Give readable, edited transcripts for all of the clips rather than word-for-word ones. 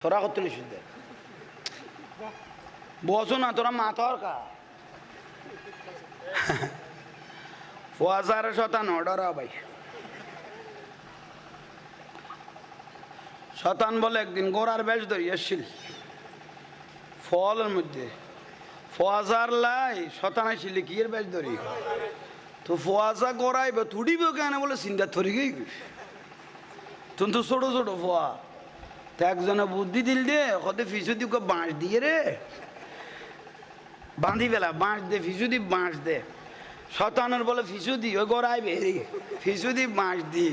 তোরা কত শুদ্ধে বসো না তোরা মাথর কা ফোয়াজার শতান অর্ডার ভাই শতান বলে একদিন গোড়ার বেশ ধরি এসছিল ফলের মধ্যে ফোয়াজার লাই শতান আসছিল কি এর বেশ ধরি তো ফোয়াজা গোড়াইবে তুড়িব কেন বলে চিন্তা থরি গই তুমি তো ছোট ছোট ফোয়া তো একজনে বুদ্ধি দিল দে কত ফিসু দি বাঁশ দিয়ে রে বাঁধি বেলা বাঁশ দে ফিসু দি বাঁশ দে শতানের বলে ফিসু দি ওই গড়াই বেরি ফিসু দি বাঁশ দি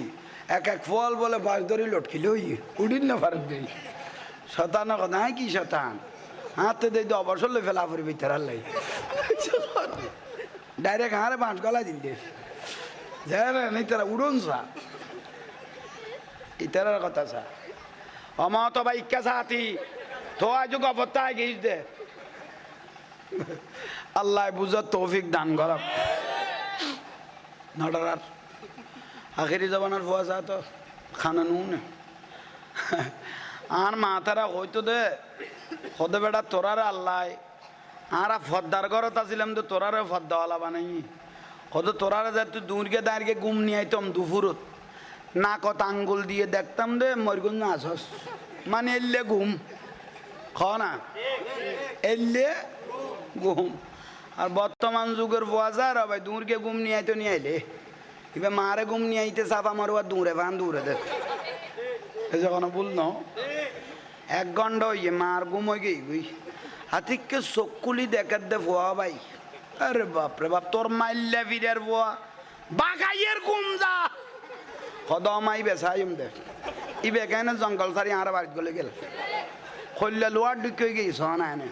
এক এক ফল বলে বাঁশ ধরে লটকিল ওই উড়িন না ফারুক দেই শতানের কথা হ্যাঁ কি শতান হাতে দেই তো অবসর লো ফেলা পড়ি ভিতর লাই ডাইরেক্ট হারে বাঁশ গলা দিন দে নেই তারা উড়ন সা ইতারার কথা সা অমত ভাই ইক্কা সাথী তো আজ গপত্তায় গিয়েছ দে আল্লাহ বুঝার তৌফিক দান করা নডার আখেরি জবানার ফুয়াশা তো খানা নুন আর মাথারা হইতো দে হদে বেটা তোরার আল্লাহ আর ফদ্দার ঘরত আসিলাম তো তোরারে ফদ্দাওয়ালা বানাই হতো তোরারে যা তুই দূরকে দাঁড়িয়ে গুম নিয়ে আইতাম দুপুরত নাকত আঙ্গুল দিয়ে দেখতাম দে মরগুন না আসস মানে এলে ঘুম খ না এলে ঘুম আর বর্তমান যুগের বাজার ভাই দূরকে ঘুম নিয়ে আইতো নিয়ে আইলে এবার মারে ঘুম নিয়ে আইতে সাফা মারো আর দূরে ভান দূরে দেখ এই যখন বল ন 1 ঘন্টা হইয়ে মার ঘুম হয়ে গই গুই হাতিককে চকুলি দেখার দে ফোয়া ভাই আরে বাপরে বাপ তোর মাইল্লা ফিরের ফোয়া বাগাইয়ের ঘুম যা কদমাই বেসাইম দে ইবে কেন জঙ্গল সারি আর বাড়িতে গলে গেল খল্লা লোয়ার ঢুকে গেছ না এনে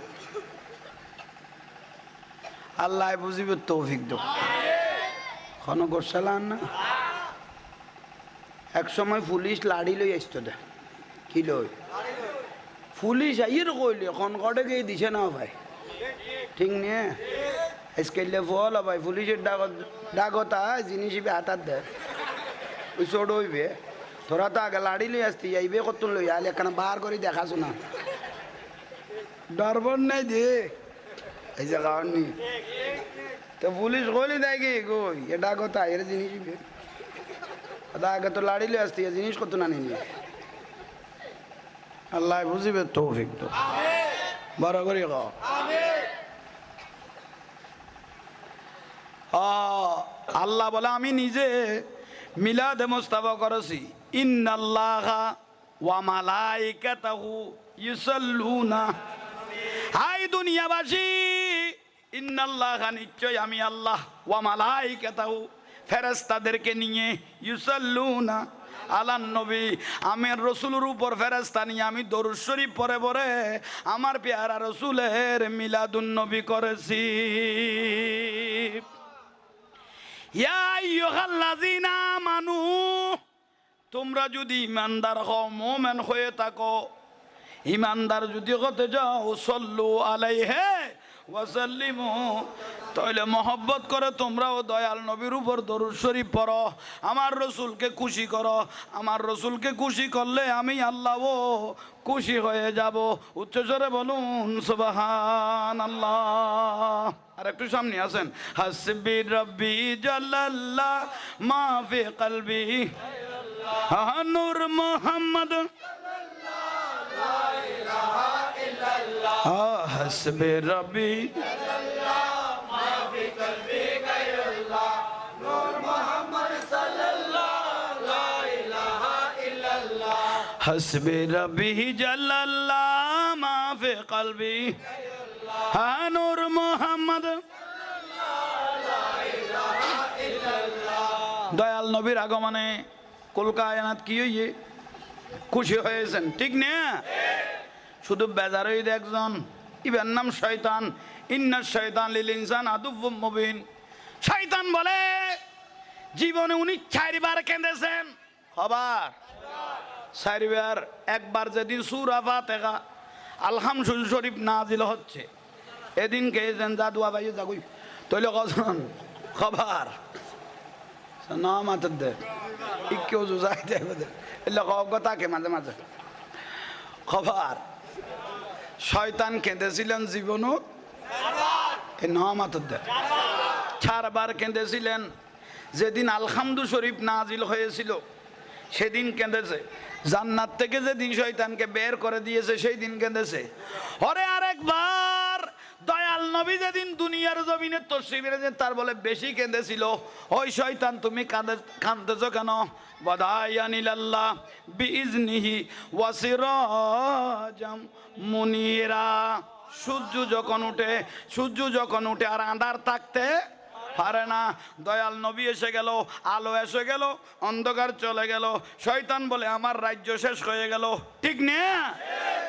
আল্লাহ বুঝিবে তৌফিক দো খন গোসালান না এক সময় পুলিশ লাড়ি লই আসতো দে কি লই পুলিশ আইয়ের কইলে এখন কটে গিয়ে দিছে না ভাই ঠিক নিয়ে আজকাল ফল ভাই পুলিশের ডাকতা জিনিস হাতার দে ওই ছোট হইবে তোরা তো আগে লাড়ি লই আসতি যাইবে কত লই আলে এখানে বার করে দেখাছো না ডরবন নাই দে এই যে কারণি তো পুলিশ কইলি দেয় কি কই এটা কথা এর জিনিস আগে তো লাড়ি লই আসতি জিনিস কত না নিয়ে আল্লাহ বুঝিবে তৌফিক তো বড় করে কও আল্লাহ বলে আমি নিজে মিলাদে মুস্তাফা করেছি ইন্নাল্লাহা ওয়া মালাইকাতাহু ইউসাল্লুনা হাই দুনিয়াবাসী ইন্নাল্লাহা নিশ্চয় আমি আল্লাহ ওয়া মালাইকাতাহু ফেরেশতাদেরকে নিয়ে ইউসাল্লুনা আলান নবী আমার রসুলের উপর ফেরেশতা নিয়ে আমি দরুদ শরীফ পড়ে পড়ে আমার পেয়ারা রসুলের মিলাদুন নবী করেছি ইয়া আইয়ুহাল্লাযীনা আমানু তোমরা যদি ইমানদার হও মুমিন হয়ে থাকো ইমানদার যদি হতে যাও সাল্লু আলাইহি ওয়া সাল্লিমু তাহলে মহব্বত করে তোমরাও দয়াল নবীর উপর দরুদ শরীফ পড়ো আমার রসুলকে খুশি করো আমার রসুলকে খুশি করলে আমি আল্লাহও খুশি হয়ে যাব উচ্চস্বরে বলুন সুবহানাল্লাহ আর একটু সামনে আসেন হাসবি রব্বি জাল্লাল্লাহ মা ফি কলবি নূর মুহাম্মদ লা ইলাহা ইল্লাল্লাহ হাসবি রব্বি জাল্লাল্লাহ মা ফি কলবি গায়রুল্লাহ নূর মুহাম্মদ সাল্লাল্লাহ লা ইলাহা ইল্লাল্লাহ হাসবি রব্বি জাল্লাল্লাহ মা ফি কলবি নূর মুহাম্মদ দয়াল নবীর আগমনে কলকায়নাত কি হইয়ে খুশি হয়েছেন ঠিক না শুধু বেজারই একজন ইবের নাম শয়তান ইন্না শয়তান লিল ইনসান আদুউম মুবিন শয়তান বলে জীবনে উনি 4 বার কেঁদেছেন খবর 4 বার একবার যদি সূরা ফাতিহা আলহামদুল শরীফ নাজিল হচ্ছে এদিন কেছেন জাদুয়া ভাই যাগুই তৈল কজন খবর না মাত্র দে কেউ যাইতে এলে কথা কে মাঝে মাঝে খবর শয়তান কেঁদেছিলেন জীবনও এই নহমাতদের 4 বার কেঁদেছিলেন। যেদিন আলহামদু শরীফ নাজিল হয়েছিল সেদিন কেঁদেছে। জান্নাত থেকে যেদিন শয়তানকে বের করে দিয়েছে সেই দিন কেঁদেছে। ওরে আরেকবার দয়াল নবী যেদিন দুনিয়ার জমিনে তশরিফ এনেছেন তার বলে বেশি কেঁদেছিল। ওই শয়তান তুমি কাঁদতেছো কেন? বদায়ানিলাল্লাহ বিইজনিহি ওয়াসিরাজাম মুনিরা। সূর্য যখন উঠে আর আঁধার থাকতে পারে না। দয়াল নবী এসে গেল, আলো এসে গেল, অন্ধকার চলে গেল। শয়তান বলে আমার রাজ্য শেষ হয়ে গেল। ঠিক না?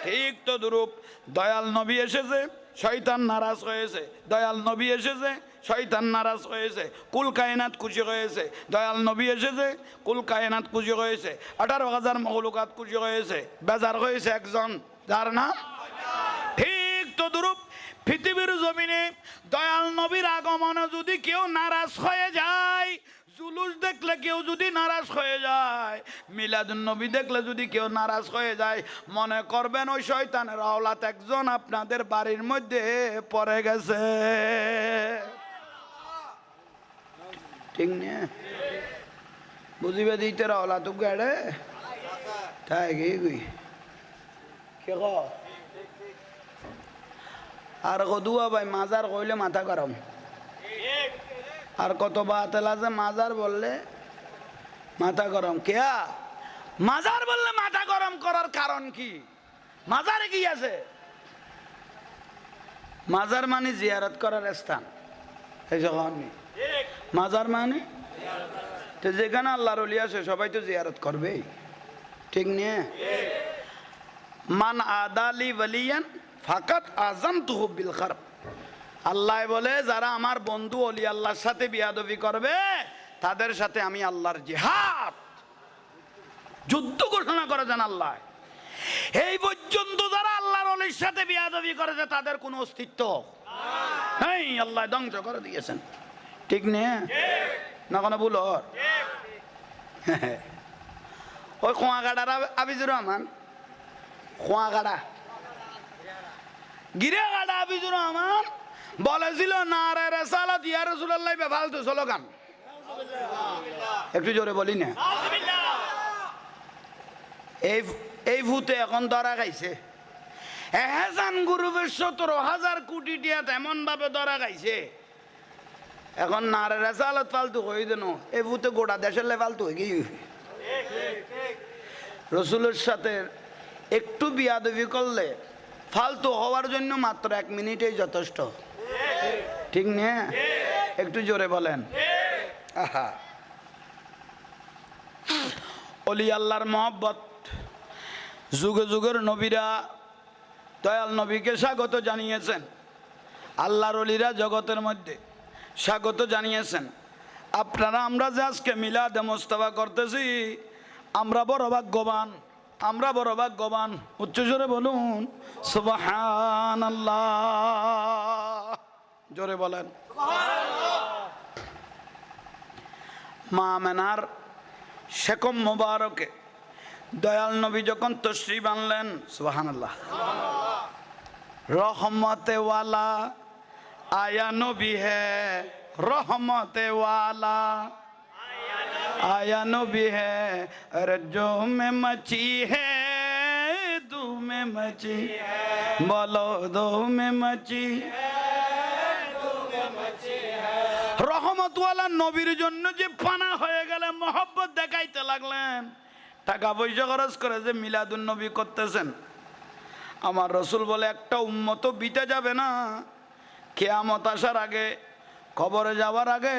ঠিক তো দুরূপ দয়াল নবী এসেছে, শয়তান নারাজ হয়েছে। দয়াল নবী এসেছে, শয়তান নারাজ হয়েছে। কুল কায়নাত খুশি হয়েছে। দয়াল নবী এসেছে, কুল কায়নাত খুশি হয়েছে। 18,000 মখলুকাত খুশি হয়েছে। বেজার হয়েছে একজন, যার নাম ঠিক তো দুরূপ পৃথিবীর জমিনে দয়াল নবীর আগমনে যদি কেউ নারাজ হয়ে যায়, জুলুস দেখলে কেউ যদি নারাজ হয়ে যায়, মিলাদুন নবী দেখলে যদি কেউ নারাজ হয়ে যায়, মনে করবেন ওই শয়তানের আওলাদ একজন আপনাদের বাড়ির মধ্যে পড়ে গেছে। ঠিক না? বুঝিবে দিতে রাওলা তো গাড়ে তাই গই কে ক আর কদুয়া ভাই মাজার কইলে মাথা গরম। আর কত বাতেল আছে মাজার বললে মাথা গরম। কেয়া মাজার বললে মাথা গরম করার কারণ কি? মাজারে কি আছে? মাজার মানে জিয়ারত করার স্থান। এই যখন মাজার মানে তো যেখানে আল্লাহর ওলি আছে সবাই তো জিয়ারত করবেই। ঠিক নিয়ে মান আদালি ওয়ালিয়ান ফাকাত আযামতুহু বিল খারব। আল্লাহ বলে যারা আমার বন্ধু ওলি আল্লাহর সাথে বিয়াদবি করবে তাদের সাথে আমি আল্লাহর জিহাদ যুদ্ধ ঘোষণা করেছেন আল্লাহ। এই পর্যন্ত যারা আল্লাহর ওলির সাথে বিয়াদবি করেছে তাদের কোনো অস্তিত্ব নেই, আল্লাহ ধ্বংস করে দিয়েছেন। ঠিক নে না? কোনো ভুল ওই খোয়াগাড়ার আবিজুর রহমান, খোয়াগাড়া গিরেগাড়া আবিজুর রহমান বলেছিল নারে রিসালাত ইয়া রাসূলুল্লাহ ফালতু স্লোগান। একটু জোরে বলি না? এই ভূতে এখন ধরা খাইছে। এহসান গ্রুপের 17,000 কোটি টাকা এমন ভাবে ধরা খাইছে। এখন নারে রিসালাত ফালতু হয়ে দেন এই ভূতে গোটা দেশের ফালতু হয়ে গিয়ে রসুলের সাথে একটু বিয়াদবি করলে ফালতু হওয়ার জন্য মাত্র 1 মিনিটেই যথেষ্ট। ঠিক না? একটু জোরে বলেন। আহা ওলি আল্লাহর মহব্বত যুগে যুগের নবীরা দয়াল নবীকে স্বাগত জানিয়েছেন। আল্লাহর ওলিরা জগতের মধ্যে স্বাগত জানিয়েছেন। আপনারা আমরা যে আজকে মিলাদে মোস্তফা করতেছি আমরা বড় ভাগ্যবান, আমরা বড় ভাগ্যবান। উচ্চস্বরে বলুন সুবহানাল্লাহ। জোরে বলেন। মা আমেনার শেকম মোবারকে দয়াল নবী যখন তশরিফ আনলেন, সুবহানাল্লাহ, রহমতে ওয়ালা আয়া নবী হে, রহমতে ওয়ালা आया नबी है रज्जो में मची है, दू में मची बोलो दो में मची রহমতওয়ালা নবীর জন্য যে পানা হয়ে গেলে মহব্বত দেখাইতে লাগলেন। টাকা পয়সা খরচ করে যে মিলাদুন নবী করতেছেন। আমার রসুল বলে একটা উম্মত বিতে যাবে না কিয়ামত আসার আগে, কবরে যাওয়ার আগে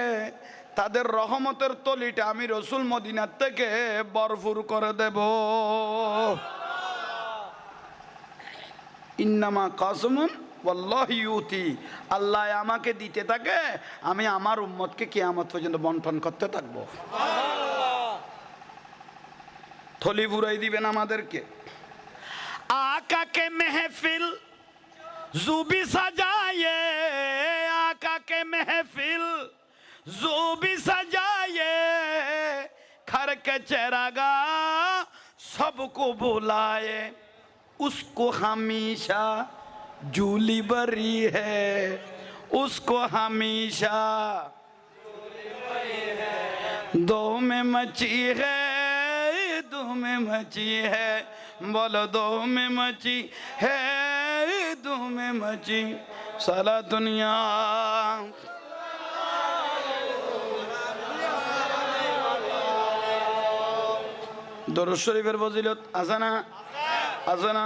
তাদের রহমতের তলিটা আমি রসুল মদিনার থেকে ভরপুর করে দেব। ইন্নামা কাসমুন ওয়াল্লাহি ইউতি, আল্লাহ আমাকে দিতে থাকে, আমি আমার উম্মতকে কিয়ামত পর্যন্ত বন্টন করতে থাকবো। থলি বুড়াই দিবেন আমাদেরকে। আকাকে মেহফিল জুবি সাজায়ে, আকাকে মেহফিল जो भी सजाए खर के चरागा सबको बुलाए। उसको हमेशा जूली बरी है, उसको हमेशा दो में मची है, दो में मची है, बोलो दो में मची है, दो में मची साला दुनिया। দরুদ শরীফের ফজিলত আছে না? আছে না?